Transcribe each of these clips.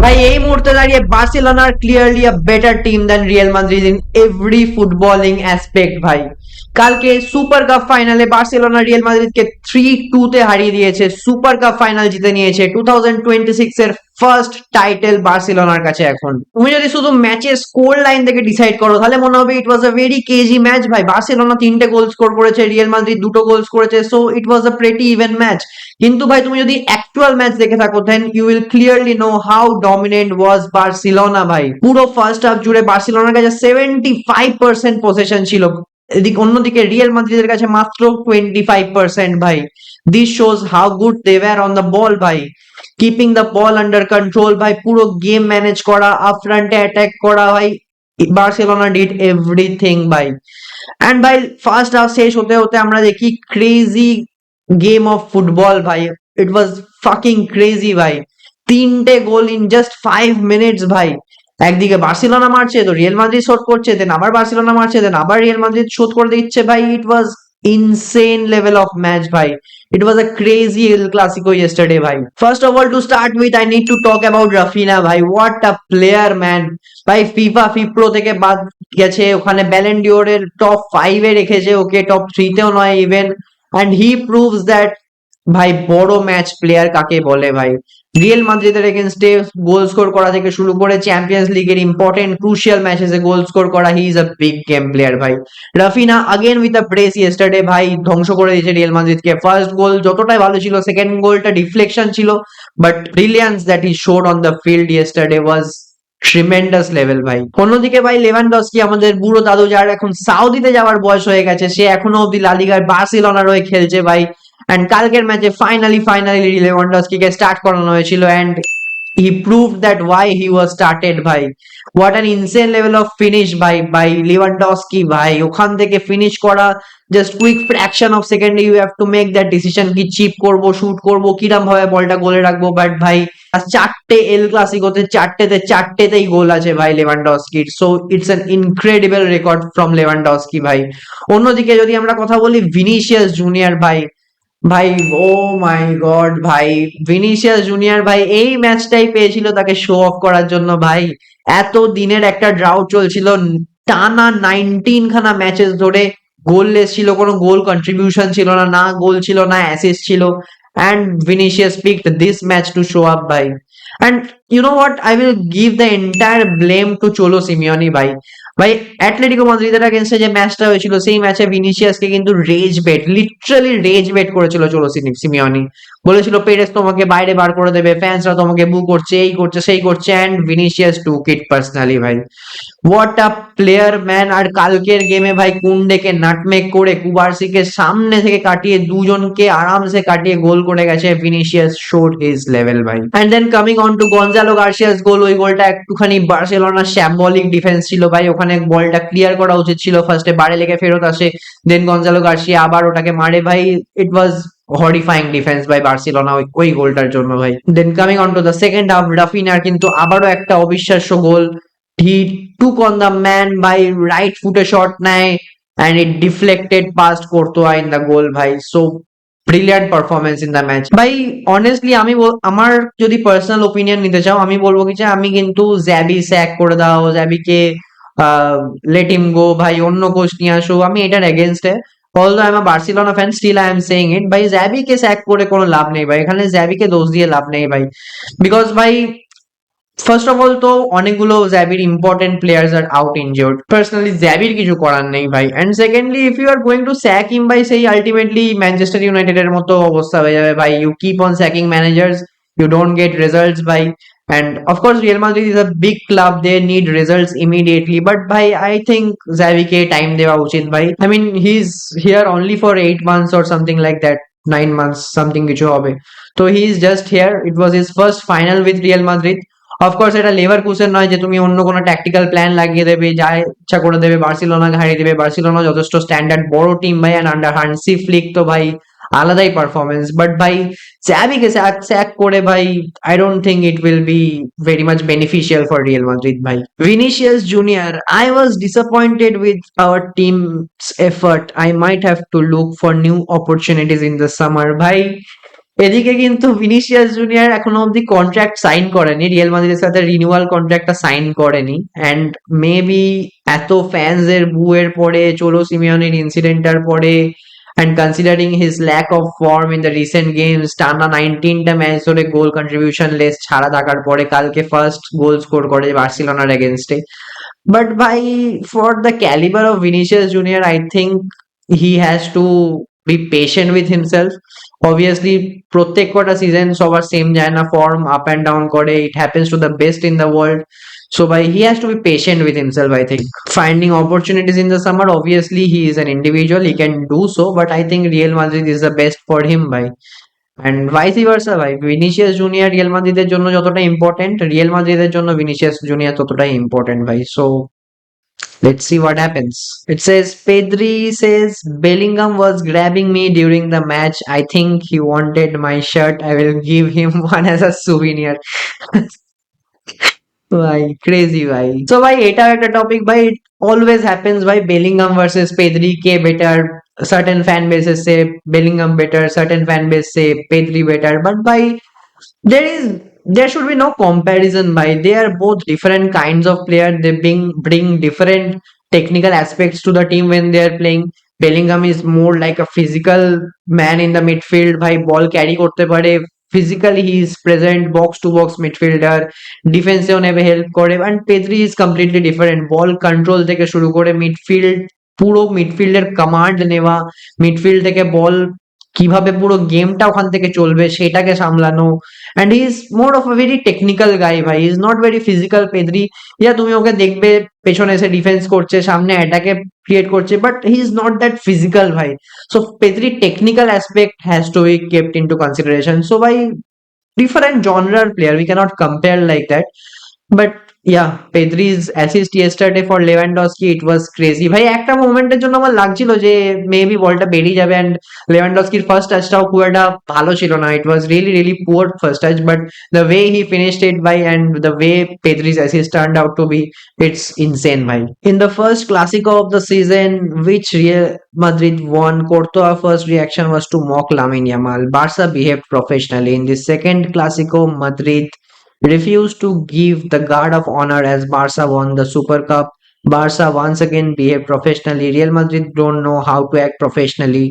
ভাই এই মুহূর্তে দাঁড়িয়ে Barcelona R clearly a better team than Real Madrid in every footballing aspect ভাই। কালকে সুপার কাপ ফাইনালে বার্সেলোনা রিয়াল মাদ্রিদকে 3-2 তে হারিয়ে দিয়েছে, সুপার কাপ ফাইনাল জিতে নিয়েছে। 2026 এর ফার্স্ট টাইটেল বার্সেলোনার কাছে। এখন তুমি যদি শুধু ম্যাচের স্কোর লাইন থেকে ডিসাইড করো তাহলে মনে হবে it was a very cagey match ভাই। বার্সেলোনা 3টে গোল স্কোর করেছে, রিয়াল মাদ্রিদ 2টো গোল করেছে, so it was a pretty even match. কিন্তু ভাই তুমি যদি অ্যাকচুয়াল ম্যাচ দেখে থাকো then you will clearly know how dominant was Barcelona ভাই। পুরো ফার্স্ট হাফ জুড়ে বার্সেলোনার কাছে 75% পসেশন ছিল, এদিকে অন্যদিকে রিয়াল মাদ্রিদের কাছে মাত্র 25% ভাই। This shows how good they were on the ball ভাই, keeping the ball under control ভাই, পুরো গেম ম্যানেজ করা, আপ ফ্রন্টে অ্যাটাক করা ভাই। বার্সেলোনা ডিড এভরিথিং ভাই। এন্ড ভাই ফার্স্ট হাফ শেষ হতে হতে আমরা দেখি ক্রেজি গেম অফ ফুটবল ভাই। ইট ওয়াজ ফাকিং ক্রেজি ভাই। 3টে গোল ইন জাস্ট 5 মিনিটস ভাই। একদিকে বার্সেলোনা মারছে তো রিয়াল মাদ্রিদ শোধ করছে, দেন আবার বার্সেলোনা মারছে, দেন আবার রিয়াল মাদ্রিদ শোধ করে দিচ্ছে ভাই। It was insane level of match ভাই। It was a crazy El Clasico yesterday bhai. First of all, to start with, I need to talk about Rafinha bhai. What a player man. ভাই FIFA FIPRO থেকে বাদ গেছে, ওখানে ব্যালেন ডিওরের top 5 এ রেখেছে ওকে, top 3 তেও নয় even. and he proves that ভাই বড় ম্যাচ প্লেয়ার কাকে বলে ভাই। রিয়াল মাদ্রিদের এগেইনস্টে গোল স্কোর করা থেকে শুরু করে চ্যাম্পিয়ন্স লিগের ইম্পর্টেন্ট ক্রুশিয়াল ম্যাচেসে গোল স্কোর করা, he is a big game player ভাই। Raphinha again with a brace yesterday ভাই, ধ্বংস করে দিয়েছে রিয়াল মাদ্রিদকে। ফার্স্ট গোল যতটাই ভালো ছিল, সেকেন্ড গোলটা ডিফ্লেকশন ছিল, but brilliance that he showed on the field yesterday was tremendous level ভাই। অন্যদিকে ভাই লেভানডস্কি, আমাদের বুড়ো দাদু যার এখন সাউদিতে যাওয়ার বয়স হয়ে গেছে, সে এখনো অব্দি লা লিগার বার্সেলোনার হয়ে খেলছে ভাই। এন্ড কালকের ম্যাচে ফাইনালি লেভানডস্কিকে স্টার্ট করানো হয়েছিল, and he proved that why he was started ভাই। what an insane level of finish ভাই by Lewandowski ভাই। ওখান থেকে ফিনিশ করা জাস্ট কুইক ফ্র্যাকশন অফ সেকেন্ডে you have to make that decision কি চিপ করব, শুট করব, কিরম ভাবে বলটা গোলে রাখবো। বাট ভাই 4টে এল ক্লাসিকোতে 4টেতেই গোল আছে ভাই লেভানডস্কির। So it's an incredible record from Lewandowski ভাই। অন্যদিকে যদি আমরা কথা বলি ভিনিসিয়াস জুনিয়র ভাই, ভাই ও মাই গড ভাই, ভিনিসিয়াস জুনিয়র ভাই এই ম্যাচটাই পেয়েছিল তাকে শো অফ করার জন্য ভাই। এত দিনের একটা ড্রাউট চলছিল, টানা 19 খানা ম্যাচেস ধরে গোললেস ছিল, কোনো গোল কন্ট্রিবিউশন ছিল না, না গোল ছিল না অ্যাসিস্ট ছিল। and Vinicius picked this match to show up ভাই। and you know what, I will give the entire blame to Cholo Simeone ভাই। ভাই অ্যাটলেটিকো মাদ্রিদের এগেইনস্টে যে ম্যাচটা হয়েছিল সেই ম্যাচে ভিনিসিয়াসকে কিন্তু rage bait, literally rage bait করেছিল চলো সিমিওনি। বলেছিল পেরেস তোমাকে বাইরে বার করে দেবে, ফ্যান্সরা তোমাকে বু করছে, এই করছে সেই করছে, and Vinicius took it personally ভাই। What a player man. আর কালকের গেমে ভাই কুন্ডেকে নাটমেক করে কুবার্সিকে সামনে থেকে কাটিয়ে, দুজনকে আরামসে কাটিয়ে গোল করে গেছে। ভিনিসিয়াস শোড হিজ লেভেল ভাই। And then coming on to Gonzalo Garcia's goal, ওই গোলটা একটুখানি বার্সেলোনার শ্যাম্বলিক ডিফেন্স ছিল ভাই। ওখানে বলটা ক্লিয়ার করা উচিত ছিল, ফার্স্টে বারে লেগে ফেরত আসে, দেন গনজালো গার্সিয়া আবার ওটাকে মারে ভাই। It was horrifying defence by Barcelona ওই গোলটার জন্য ভাই। Then coming on to the second half, রাফিনার কিন্তু আবারও একটা অবিশ্বাস্য গোল। he took on the man by right foot a shot নেয় and it deflected past Courtois in the goal ভাই। so brilliant performance in the match ভাই। honestly আমি আমার যদি পার্সোনাল ওপিনিয়ন নিতে চাও, আমি বলবো কি যে আমি কিন্তু জ্যাবি স্যাক করে দাও, জ্যাবিকে লেট হিম গো ভাই, অন্য কোচ নিয়ে আসো, আমি এটার এগেনস্টে। although I'm a Barcelona fan, still I am saying it ভাই, জ্যাবিকে স্যাক করে কোনো লাভ নেই ভাই, এখানে জ্যাবিকে দোষ দিয়ে লাভ নেই ভাই। বিকজ ভাই ফার্স্ট অফ অল তো অনেকগুলো জ্যাবির important players are out injured, personally জ্যাবির কিছু করার নেই ভাই। And secondly if you are going to sack him ভাই, সেই আলটিমেটলি ম্যানচেস্টার ইউনাইটেডের মতো অবস্থা হয়ে যাবে ভাই। You keep on sacking managers, you don't get results ভাই। and of course Real Madrid is a big club, they need results immediately, but bhai I think Xavi ke time dewa uchit bhai. I mean he's here only for 8 months or something like that, 9 months something kichu hobe, so he is just here. It was his first final with Real Madrid. Of course এটা Leverkusen নয় যে তুমি অন্য কোনো tactical plan লাগিয়ে দেবে, যা ইচ্ছা করে দেবে, বার্সেলোনাকে হারিয়ে দেবে। বার্সেলোনা যথেষ্ট স্ট্যান্ডার্ড বড় টিম ভাই, এন্ড আন্ডার হান্সি ফ্লিক তো ভাই আলাদাই পারফরমেন্স। বাট ভাই চ্যাবিকে স্যাক করে ভাই, I don't think it will be very much beneficial for Real Madrid ভাই। Vinicius junior, I was disappointed with our team's effort, I might have to look for new opportunities in the summer ভাই। এদিকে কিন্তু Vinicius junior এখনো অব্দি contract sign করেনি, Real মাদ্রিদের সাথে renewal কন্ট্রাক্টটা সাইন করেনি। অ্যান্ড মেবি এত ফ্যান্স এর বুয়ের পরে, চোলো সিমিওনের ইনসিডেন্টটার পরে, and considering his lack of form in the recent games, টানা 19টা ম্যাচ ধরে গোল কন্ট্রিবিউশন লেস ছাড়া থাকার পরে কালকে ফার্স্ট গোল স্কোর করে বার্সেলোনার এগেনস্টে। বাট ভাই, for the calibre of Vinicius junior, I think he has to be patient with himself. Obviously প্রত্যেক কটা সিজন সবার সেম যায় না, ফর্ম আপ অ্যান্ড ডাউন করে, it happens to the best in the world. So by he has to be patient with himself, I think. Finding opportunities in the summer, obviously he is an individual, he can do so, but I think Real Madrid is the best for him, by and vice versa ভাই, Vinicius junior Real মাদ্রিদের জন্য যতটা important, Real মাদ্রিদের জন্য Vinicius junior ততটাই important ভাই। So let's see what happens. It says Pedri says Bellingham was grabbing me during the match. I think he wanted my shirt. I will give him one as a souvenir. ভাই crazy ভাই। So ভাই এটা একটা topic ভাই, ইট always happens ভাই, Bellingham versus Pedri, K better. Certain fan bases say Bellingham better, certain fan base say Pedri better, but ভাই there is there should be no comparison by, they are both different kinds of player, they bring different technical aspects to the team when they are playing. Bellingham is more like a physical man in the midfield, bhai ball carry korte pare, physically he is present, box to box midfielder, defense এও নেবে help করে। and Pedri is completely different, ball control থেকে শুরু করে midfield, পুরো মিডফিল্ডের command নেওয়া, midfield থেকে বল কিভাবে পুরো গেমটা ওখান থেকে চলবে সেটাকে সামলানো। And he is more of a very technical guy ভাই, is not very physical Pedri. Yeah তুমি ওকে দেখবে পেছনে এসে ডিফেন্স করছে, সামনে অ্যাটাকে ক্রিয়েট করছে, but he is not that physical ভাই। So Pedri technical aspect has to be kept into consideration. So ভাই different genre player, we cannot compare like that. But yeah, Pedri's assist yesterday for Lewandowski, it was crazy ভাই। একটা মোমেন্টের জন্য আমার লাগছিল যে maybe বলটা বেরিয়ে যাবে, অ্যান্ড লেভানডস্কির ফার্স্ট টাচটাও খুব একটা ভালো ছিল না, it was really really poor first touch, but the way he finished it ভাই, and the way Pedri's assist turned out to be, it's insane ভাই। In the first Clasico of the season, which Real Madrid won, Courtois' first reaction was to mock Lamine Yamal. Barca behaved professionally. In the second Clasico, Madrid refused to give the guard of honor as Barca won the Super Cup. Barca once again behaved professionally. Real Madrid don't know how to act professionally,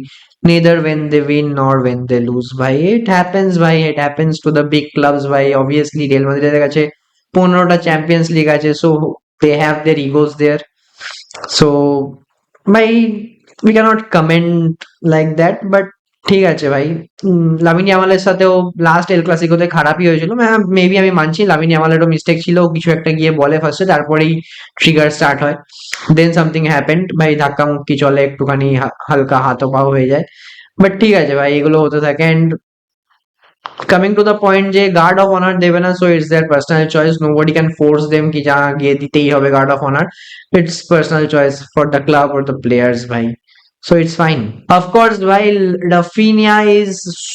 neither when they win nor when they lose. Bhai, it happens, bhai. It happens to the big clubs, bhai. Obviously, Real Madrid কাছে 15টা champions league আছে, so they have their egos there. So, ভাই we cannot comment like that, but ঠিক আছে ভাই। Lamine ইয়ামালের সাথেও last এল ক্লাসিকোতে খারাপই হয়েছিল, maybe আমি মানছি লামিন ইয়ামালেরও মিস্টেক ছিল, কিছু একটা গিয়ে বলে ফার্স্টে, তারপরেই ট্রিগার স্টার্ট হয়, দেন সামথিং হ্যাপেন্ড ভাই, ধাক্কা মুক্কি চলে, একটুখানি হালকা হাতও পাও হয়ে যায়, বাট ঠিক আছে ভাই, এগুলো হতে থাকে। And coming to the point যে গার্ড অফ অনার দেবে না, so it's their personal choice, nobody can force them কি যা গিয়ে দিতেই হবে guard of honour, it's personal choice for the club or the players ভাই। So it's fine. Of course, while Rafinha is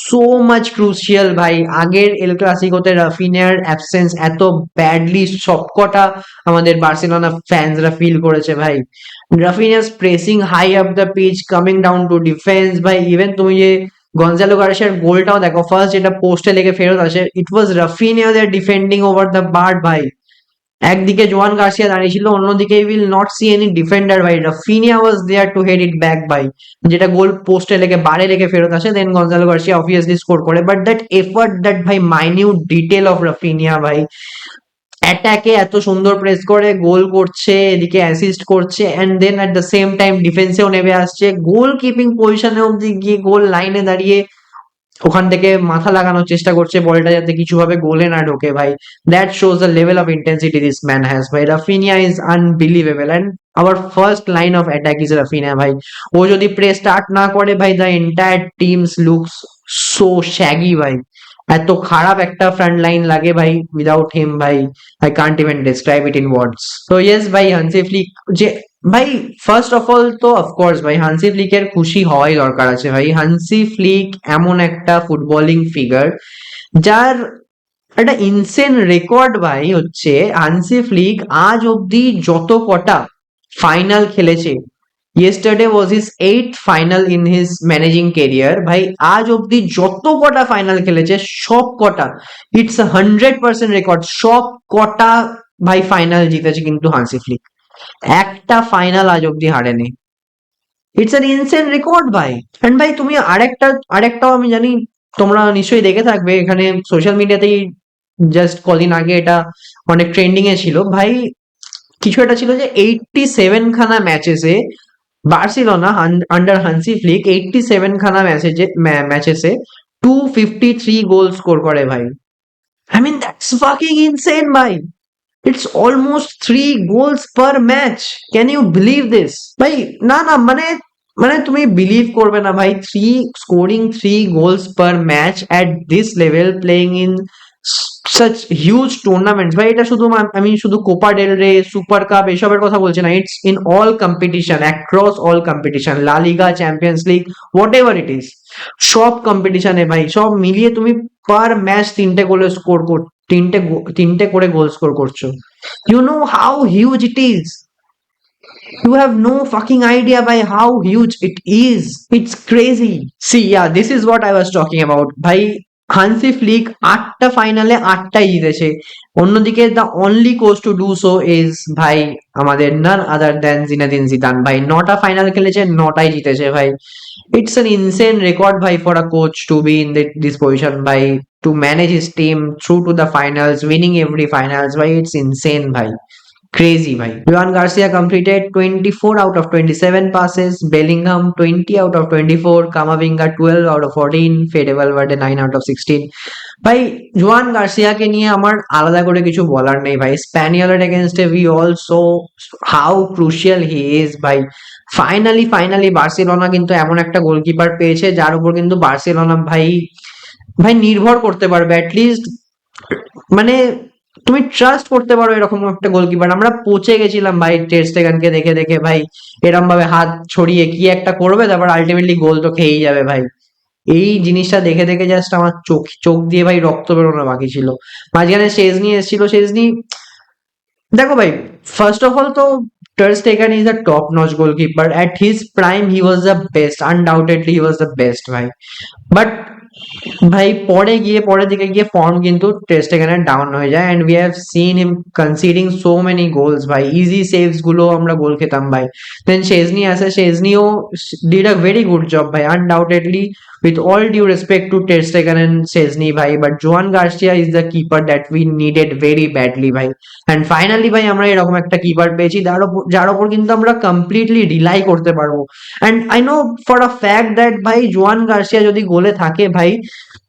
so much crucial ভাই, আগের এল ক্লাসিকোতে রাফিনিয়ার absence এত badly সবকটা আমাদের বার্সেলোনা ফ্যান্সরা ফিল করেছে ভাই। Raphinha's pressing high up the pitch, coming down to defence ভাই, even তুমি যে গনজালো গার্সিয়ার গোলটাও দেখো, ফার্স্ট যেটা পোস্টে লেগে ফেরত আসে, it was Raphinha there defending over the bar ভাই। একদিকে জোয়ান গার্সিয়া দাঁড়িয়ে ছিল, অন্যদিকে will not see any defender ভাই, Raphinha was there to head it back ভাই, যেটা গোল পোস্টে লেগে বারে লেগে ফেরত আসে, then Gonzalo Garcia obviously score করে। বাট দ্যাট এফর্ট, দ্যাট ভাই মাইনিউট ডিটেল অফ রাফিনিয়া ভাই, অ্যাটাকে এত সুন্দর প্রেস করে গোল করছে, এদিকে অ্যাসিস্ট করছে, and then at the same time ডিফেন্সেও নেমে আসছে, গোল কিপিং পজিশনে অব্দি গিয়ে গোল লাইনে দাঁড়িয়ে ওখান থেকে মাথা লাগানোর চেষ্টা করছে বলটা যাতে কিছুভাবে গোলে না ঢোকে ভাই। That shows the level of intensity this man has ভাই। Raphinha is unbelievable, and our first line of attack is Raphinha ভাই। ও যদি প্রে স্টার্ট না করে ভাই, the entire team's looks so shaggy ভাই, এত খারাপ একটা ফ্রন্ট লাইন লাগে ভাই উইদাউট হিম ভাই, I Kant even describe it in words. তো ইয়েস ভাই, হানসি ফ্লিক যে ভাই, ফার্স্ট অফ অল তো অফকোর্স ভাই হানসি ফ্লিকের খুশি হওয়াই দরকার আছে ভাই। হানসি ফ্লিক এমন একটা ফুটবলিং ফিগার যার একটা ইনসেন রেকর্ড ভাই, হচ্ছে হানসি ফ্লিক আজ অব্দি যত কটা ফাইনাল খেলেছে yesterday was his 8th final in his managing career ভাই আজ অব্দি যত কটা ফাইনাল খেলেছে সব কটা ইটস 100% রেকর্ড সব কটা ভাই ফাইনাল জিতেছে কিন্তু হান্সি ফ্লিক একটা ফাইনাল আজ অব্দি হারেনি ইটস অ্যান ইনসেন রেকর্ড ভাই এন্ড ভাই তুমি আরেকটাও আমি জানি তোমরা নিশ্চয়ই দেখে থাকবে এখানে সোশ্যাল মিডিয়াতেই জাস্ট কদিন আগে এটা অনেক ট্রেন্ডিং এ ছিল ভাই কিছু একটা ছিল যে 87 খানা ম্যাচেসে বার্সেলোনা আন্ডার হান্সি ফ্লিক 87 খানা ম্যাচেসে 253 গোল স্কোর করে ভাই I mean that's fucking insane ভাই it's almost 3 goals per match can you believe this ভাই না না মানে তুমি বিলিভ করবে না ভাই scoring 3 goals per match at this level playing in such huge tournaments ভাই এটা শুধু আমি শুধু Copa del Rey super cup এসবের কথা বলছি না it's in all competition across all competition La Liga Champions League whatever it is সব কম্পিটিশনে ভাই সব মিলিয়ে তুমি পার ম্যাচ তিনটে করে গোল স্কোর করছো you know how huge it is you have no fucking idea by how huge it is. It's crazy. See, yeah, this is what I was talking about. ভাই হান্সি ফ্লিক 8টা ফাইনালে 8টাই জিতেছে অন্যদিকে the only coach to do so is ভাই আমাদের none other than Zinedine Zidane ভাই 9টা ফাইনাল খেলেছে 9টাই জিতেছে ভাই ইটস অ্যান ইনসেন রেকর্ড ভাই for a coach to be in this position ভাই to manage his team through to the finals winning every finals ভাই ইটস ইনসেন ভাই crazy bhai. Joan Garcia completed 24 out of 27 passes, Bellingham 20 out of 24, Kamavinga 12 out of 14, Fede Valverde 9 out of 16. ভাই জোয়ান গার্সিয়াকে নিয়ে আমার আলাদা করে কিছু বলার নেই ভাই স্প্যানিয়লের এগেনস্টে we also how crucial he is ভাই ফাইনালি বার্সেলোনা কিন্তু এমন একটা গোলকিপার পেয়েছে যার উপর কিন্তু বার্সেলোনা ভাই ভাই নির্ভর করতে পারবে অ্যাটলিস্ট মানে তুমি ট্রাস্ট করতে পারো এরকম একটা গোলকিপার আমরা পচে গেছিলাম ভাই টের স্টেগানকে দেখে দেখে ভাই এরম ভাবে হাত ছড়িয়ে কি একটা করবে তারপর আলটিমেটলি গোল তো খেয়েই যাবে ভাই এই জিনিসটা দেখে দেখে জাস্ট আমার চোখ দিয়ে ভাই রক্ত বেরোনো বাকি ছিল মাঝখানে শেজনি এসেছিল শেজনি দেখো ভাই ফার্স্ট অফ অল তো টের Stegen is a top notch goalkeeper at his prime he was the best undoubtedly he was the best ভাই বাট ভাই পরের দিকে গিয়ে ফর্ম কিন্তু টেস্ট এখানে ডাউন হয়ে যায় and we have seen him conceding so many goals ভাই ইজি সেভস গুলো আমরা গোল খেতাম ভাই দেন শেজনি আসে শেজনিও did a very good job ভাই undoubtedly with all due respect to Ter Stegen and Szczesny ভাই but Joan Garcia is the keeper that we needed very badly ভাই and finally ভাই আমরা এরকম একটা কিপার পেয়েছি যার উপর কিন্তু আমরা কমপ্লিটলি রিলাই করতে পারবো and I know for a fact that ভাই জোয়ান গার্সিয়া যদি গোলে থাকে ভাই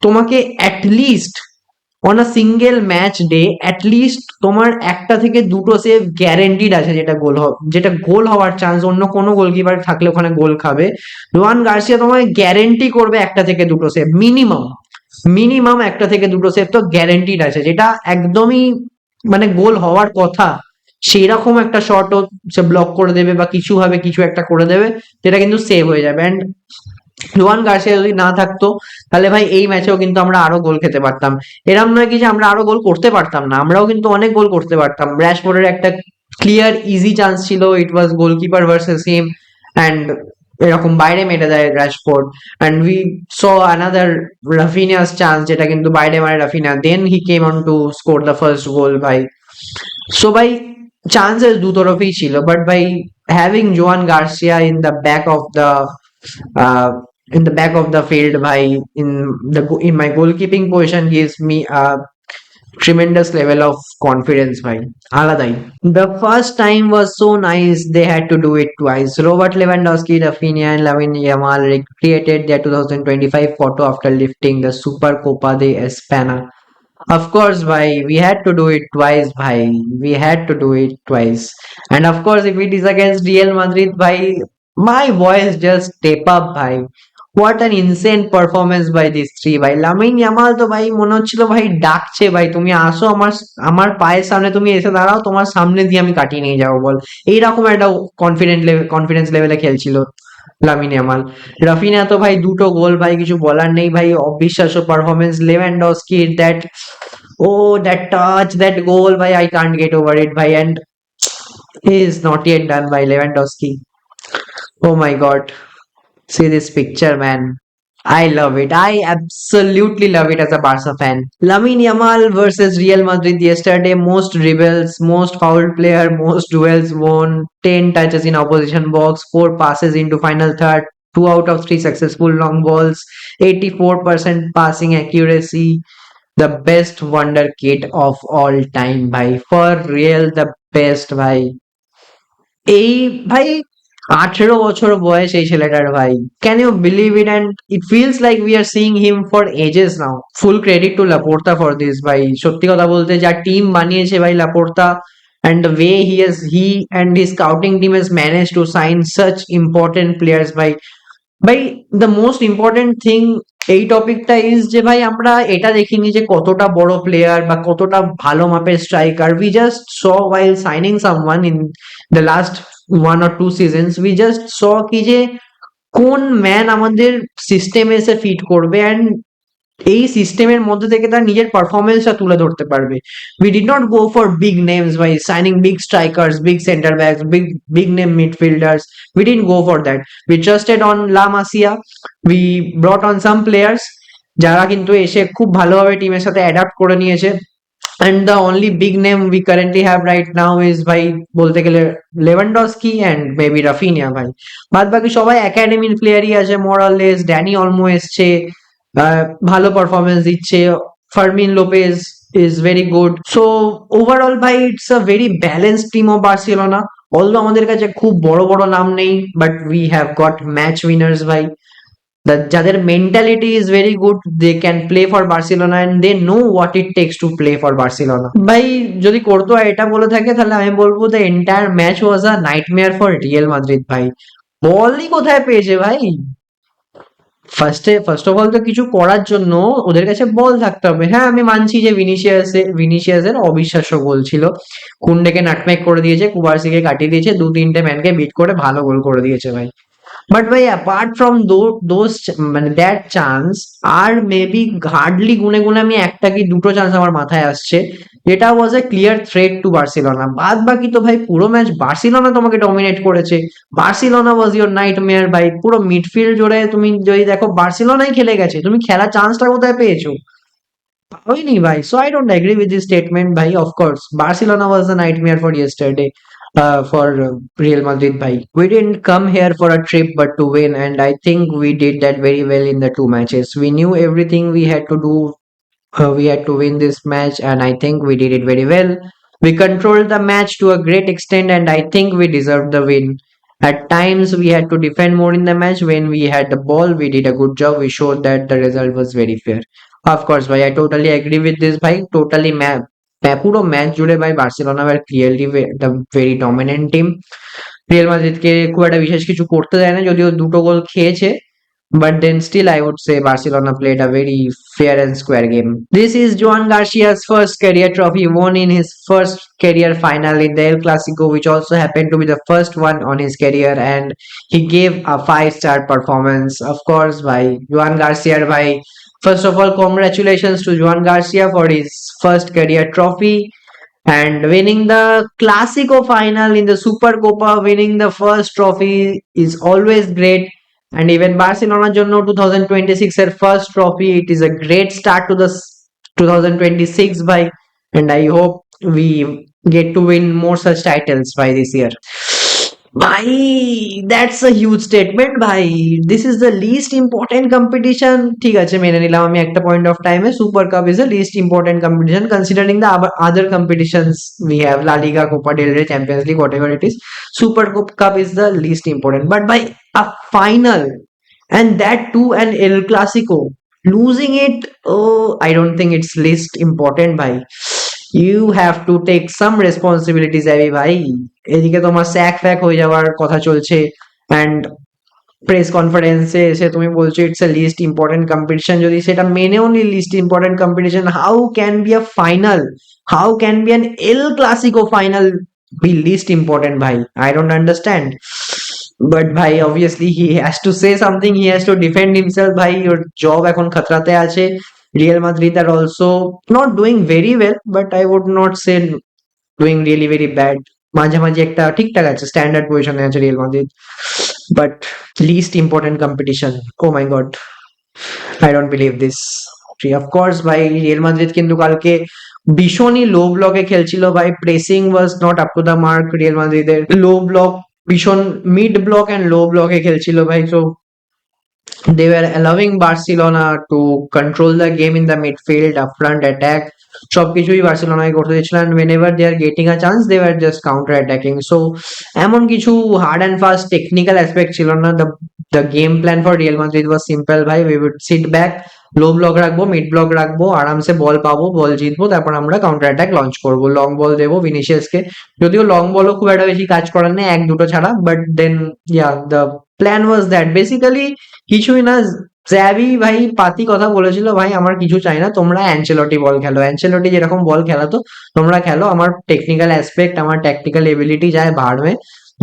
তোমাকে at least on a single match day at least তোমার একটা থেকে দুটো সেভ গ্যারেন্টিড আছে যেটা গোল হওয়ার চান্স অন্য কোনো গোলকিপার থাকলে ওখানে গোল খাবে রোহান গার্সিয়া তোমাকে গ্যারেন্টি করবে একটা থেকে দুটো সেভ মিনিমাম একটা থেকে দুটো সেভ তো গ্যারেন্টিড আছে যেটা একদমই মানে গোল হওয়ার কথা সেইরকম একটা শটও সে ব্লক করে দেবে বা কিছু একটা করে দেবে যেটা কিন্তু সেভ হয়ে যাবে অ্যান্ড জোয়ান গার্সিয়া যদি না থাকতো তাহলে ভাই এই ম্যাচেও কিন্তু আমরা আরো গোল খেতে পারতাম এরম নয় কি যে আমরা আরো গোল করতে পারতাম না আমরাও কিন্তু অনেক গোল করতে পারতাম র্যাশফোর্ডের একটা ক্লিয়ার ইজি চান্স ছিল it was goalkeeper versus him and এরকম বাইরে মেরে দেয় Rashford and we saw another Raphinha's chance যেটা কিন্তু বাইরে মারে Raphinha then he came on to score the first goal ভাই সো ভাই চান্সেস দু তরফেই ছিল বাট ভাই হ্যাভিং জোয়ান Garcia in the back of the field by in my goalkeeping position gives me a tremendous level of confidence by aladai the first time was so nice they had to do it twice Robert Lewandowski Rafinha and Lamine Yamal recreated their 2025 photo after lifting the Super Copa de España of course bhai we had to do it twice bhai we had to do it twice and of course if it is against Real Madrid bhai my voice just step up bhai what an insane performance by this three ভাই Lamine Yamal তো ভাই মনে হচ্ছিল ভাই ডাকছে ভাই তুমি আসো আমার পায়ের সামনে তুমি এসে দাঁড়াও তোমার সামনে দিয়ে আমি কাটিয়ে নিয়ে যাবো বল এইরকম একটা কনফিডেন্স লেভেলে খেলছিল লামিন ইয়ামাল রাফিনা তো ভাই দুটো গোল ভাই কিছু বলার নেই ভাই অবিশ্বাস্য performance Lewandowski that touch that goal ভাই I can't get over it ভাই and he is not yet done by Lewandowski Oh my God. See this picture, man. I love it. I absolutely love it as a Barca fan. Lamine Yamal versus Real Madrid yesterday. Most dribbles, most foul player, most duels won. 10 touches in opposition box, 4 passes into final third, 2 out of 3 successful long balls, 84% passing accuracy. The best wonder kid of all time, bhai. For real, the best, bhai. এই ভাই 18 বছর বয়স এই ছেলেটার ভাই, can you believe it? And it feels like we are seeing him for ages now. Full credit to Laporta for this ভাই। সত্যি কথা বলতে যা টিম বানিয়েছে ভাই Laporta, and the way he and his scouting team has managed to sign such important players ভাই। ভাই the most important thing এই টপিকটা ইজ যে ভাই আমরা এটা দেখিনি যে কতটা বড় প্লেয়ার বা কতটা ভালো মাপের striker. We just saw while signing someone in the last 1 or 2 seasons, we just saw কি যে কোন ম্যান আমাদের সিস্টেমে এসে ফিট করবে অ্যান্ড এই সিস্টেমের মধ্যে থেকে তার নিজের পারফরমেন্সটা তুলে ধরতে পারবে। We did not go for big names by signing big strikers, big centre backs, big name midfielders. We didn't go for that. We trusted on La Masia. We brought on some players যারা কিন্তু এসে খুব ভালোভাবে টিমের সাথে adapt করে নিয়েছে। And the only big name we currently have right now is ভাই বলতে গেলে লেভানডস্কি and maybe রাফিনিয়া ভাই। বাদ বাকি সবাই একাডেমির প্লেয়ারই আছে মোরালেস, ড্যানি অলমো এসছে, ভালো পারফরমেন্স দিচ্ছে, Fermin Lopez is very good. So overall ভাই it's a very balance team of Barcelona. Although আমাদের কাছে খুব বড় বড় নাম নেই, but we have got match winners ভাই। যাদের mentality is very good, they can play for Barcelona and they know what it takes to play for Barcelona. ভাই যদি কোর্তোয়া এটা বলে থাকে তাহলে আমি বলবো the entire match was a nightmare for Real Madrid ভাই। বলই কোথায় পেয়েছে ভাই? ফার্স্ট অফ অল তো কিছু করার জন্য ওদের কাছে বল থাকতে হবে। হ্যাঁ আমি মানছি যে ভিনিসিয়াসের অবিশ্বাস্য গোল ছিল। কুন্ডেকে নাটমেক করে দিয়েছে, কুবার্সিকে কাটিয়ে দিয়েছে, 2-3টে ম্যানকে বিট করে ভালো গোল করে দিয়েছে ভাই। বাট ভাই অ্যাপার্ট ফ্রম দোজ মানে দ্যাট চান্স, আর মেবি হার্ডলি গুনে গুনে আমি একটা কি দুটো চান্স আমার মাথায় আসছে যেটা ওয়াজ এ ক্লিয়ার থ্রেট টু বার্সেলোনা। বাদ বাকি তো ভাই পুরো ম্যাচ বার্সেলোনা তোমাকে ডমিনেট করেছে। বার্সেলোনা ওয়াজ ইওর নাইটমেয়ার ভাই। পুরো মিডফিল্ড জুড়ে তুমি যদি দেখো বার্সেলোনাই খেলে গেছে, তুমি খেলার চান্সটা কোথায় পেয়েছো? পাওইনি ভাই। So I don't agree with this statement ভাই। Of course Barcelona was the nightmare for yesterday for Real Madrid bhai. We didn't come here for a trip but to win, and I think we did that very well in the 2 matches. We knew everything we had to do. We had to win this match, and I think we did it very well. We controlled the match to a great extent, and I think we deserved the win. At times, we had to defend more in the match. When we had the ball, we did a good job. We showed that the result was very fair. Of course, bhai, I totally agree with this, bhai. Totally, পুরো match জুড়ে ভাই Barcelona ভাই clearly the very dominant team. Real মাদ্রিদকে খুব একটা বিশেষ কিছু করতে দেয় না, যদিও দুটো গোল খেয়েছে। But then still I would say Barcelona played a very fair and square game. This is Joan Garcia's first career trophy, won in his first career final in the El Clasico, which also happened to be the first one on his career, and he gave a 5-star performance. Of course, by Joan Garcia, by first of all, congratulations to Joan Garcia for his first career trophy and winning the Clasico final in the Super Copa. Winning the first trophy is always great, and even Barcelona জন্য 2026 এর first trophy, it is a great start to the 2026 by, and I hope we get to win more such titles by this year. ভাই that's a huge statement ভাই। This is the least important competition. ঠিক আছে মেনে নিলাম আমি একটা point of টাইমে Super Cup is the least important competition considering the other competitions we have, La Liga, Copa del Rey, Champions League, whatever it is. Super Cup is the least important, but ভাই a final and that too an El Clasico, losing it, oh I don't think it's least important bhai. You have to take some responsibilities abhi bhai. এদিকে তোমার sec ফ্যাক হয়ে যাওয়ার কথা চলছে, and press কনফারেন্সে এসে তুমি বলছো it's a least important competition. যদি সেটা মেনেও নি least important competition, how can be a final, how can be an El Clasico final be least important bhai? I don't understand. But bhai obviously he has to say something, he has to defend himself bhai. Your job এখন খাতরাতে আছে। Real Madrid are also not doing very well, but I would not say doing really very bad. মাঝামাঝি একটা ঠিকঠাক আছে, standard পজিশনে আছে real Madrid. but least important competition. Oh my god, I don't believe this. Of course ভাই Real Madrid কিন্তু কালকে ভীষণই লো ব্লকে খেলছিল ভাই, pressing was not up to the mark Real মাদ্রিদের, লো ব্লক ভীষণ মিড ব্লক এন্ড লো ব্লকে খেলছিল ভাই, so they were allowing Barcelona to control the game in the midfield, up front attack. সবকিছুই বার্সেলোনায় করতে দিচ্ছিল, and whenever they are getting a chance they were just counter attacking. So এমন কিছু hard and fast technical aspect ছিল না. The game plan for Real Madrid was simple ভাই, we would sit back, low block রাখবো, mid block রাখবো, আরামসে বল পাবো, বল জিতবো, তারপর আমরা কাউন্টার অ্যাটাক লঞ্চ করবো, লং বল দেবো ভিনিসিয়াসকে, যদিও লং বলও খুব একটা বেশি কাজ করার নেই, এক দুটো ছাড়া, but then yeah the plan was that basically কিছুই না. জ্যাভি ভাই পাতি কথা বলেছিল, ভাই আমার কিছু চাই না, তোমরা অ্যানচেলটি বল খেলো, অ্যানচেলটি যেরকম বল খেলাতো তোমরা খেলো, আমার টেকনিক্যাল অ্যাসপেক্ট আমার ট্যাকটিক্যাল এবিলিটি যায় ভাড়বে,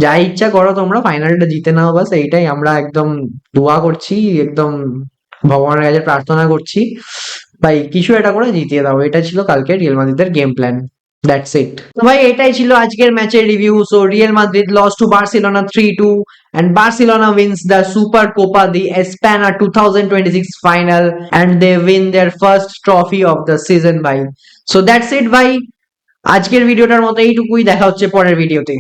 যা ইচ্ছা করো তোমরা, ফাইনালটা জিতে নাও, বাস এইটাই আমরা একদম দোয়া করছি, একদম ভগবানের কাছে প্রার্থনা করছি ভাই কিছু একটা করে জিতিয়ে দাও. এটা ছিল কালকে রিয়েল মাদ্রিদের গেম প্ল্যান. That's it. তো ভাই এটাই ছিল আজকের ম্যাচের review. So Real Madrid lose to Barcelona 3-2 and Barcelona wins the Super Copa de España 2026 final and they win their first trophy of the season ভাই. So that's it ভাই, আজকের ভিডিওটার মতো এইটুকুই, দেখা হচ্ছে পরের ভিডিওতে.